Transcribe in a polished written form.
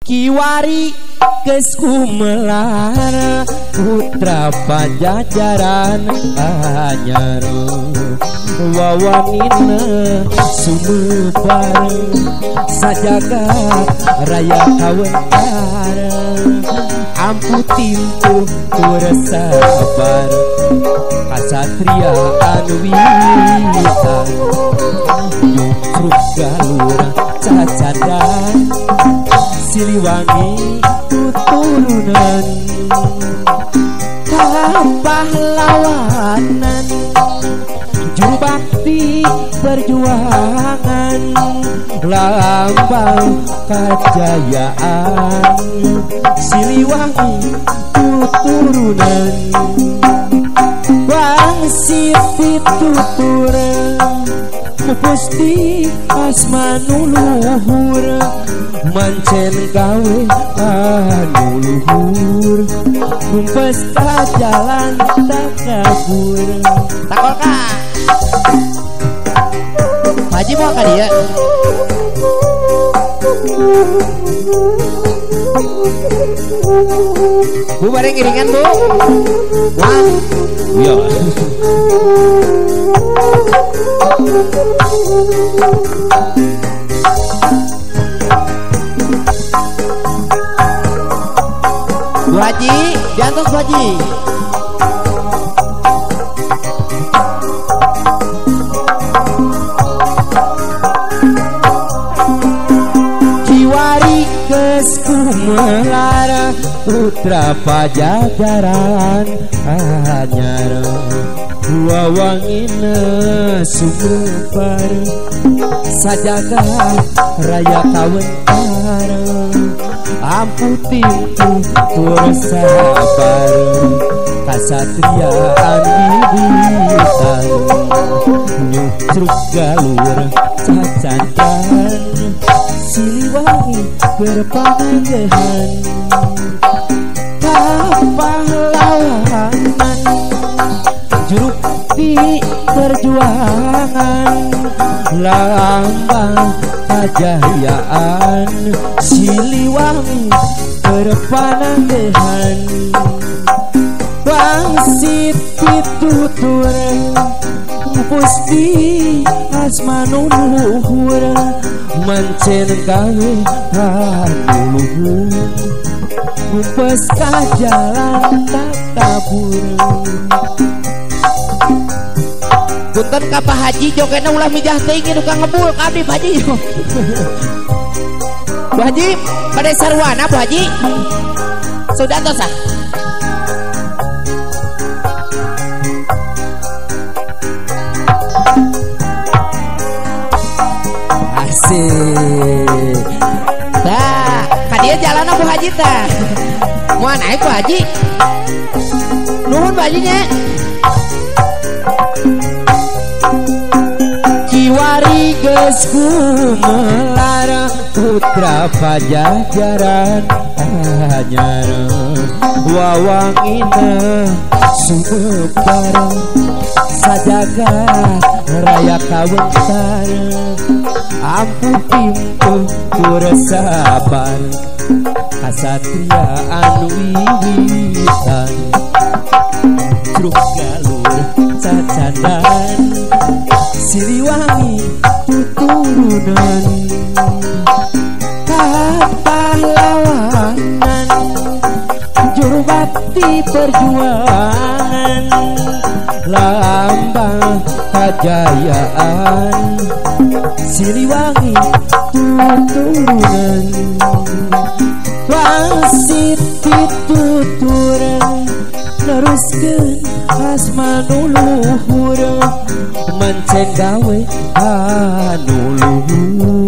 Kiwari geus kumelar putra Pajajaran anyar wawanina sumebar sajagat raya kawentar ampu timpuh kuresabar kasatria anu wiwitan nyukruk galur cacadan Siliwangi tuturunan pahlawanan juru bakti perjuangan lambang kejayaan Siliwangi tuturunan wasit pituturan mupusti asmanu luhur mancen gawe anu luhur numpes ka jalan tak kabur takol ka Haji mau ka dia Bu bareng iringan Bu wah iya Bu Haji, diantos Bu Haji. Kiwari geus kumelar putra Pajajaran anyar wawangina sumebar sajagat raya kawentar ampu timpuh kuresabar kasatriaan wiwitan nyucruk galur cacadan Siliwangi berpanggilan pahlawanan juru bakti perjuangan lambang kejayaan Siliwangi berpananggahan wangsit pituturan pusti asmanu luhur mancen gawe anu luhur numpes ka jalan tak kabur punten ka Pak Haji jogena ulah mijah teuing nu ka ngebul ka abdi Pak Haji Bu Haji pada sarwana Bu Haji sudah tosah asik dah kadia jalan Bu Haji tah mau naik Bu Haji nuhun Bu Hajinya Kiwari geus kumelar putra Pajajaran anyar wawangina sumebar sajagat raya kawentar ampu timpuh kuresabar kasatriaan wiwitan truk galur cacadan Siliwangi tuturunan pahlawanan juru bakti perjuangan lambang kejayaan Siliwangi tuturunan wasit pituturan neruskeun asmanu luhur mancen gawe anu luhur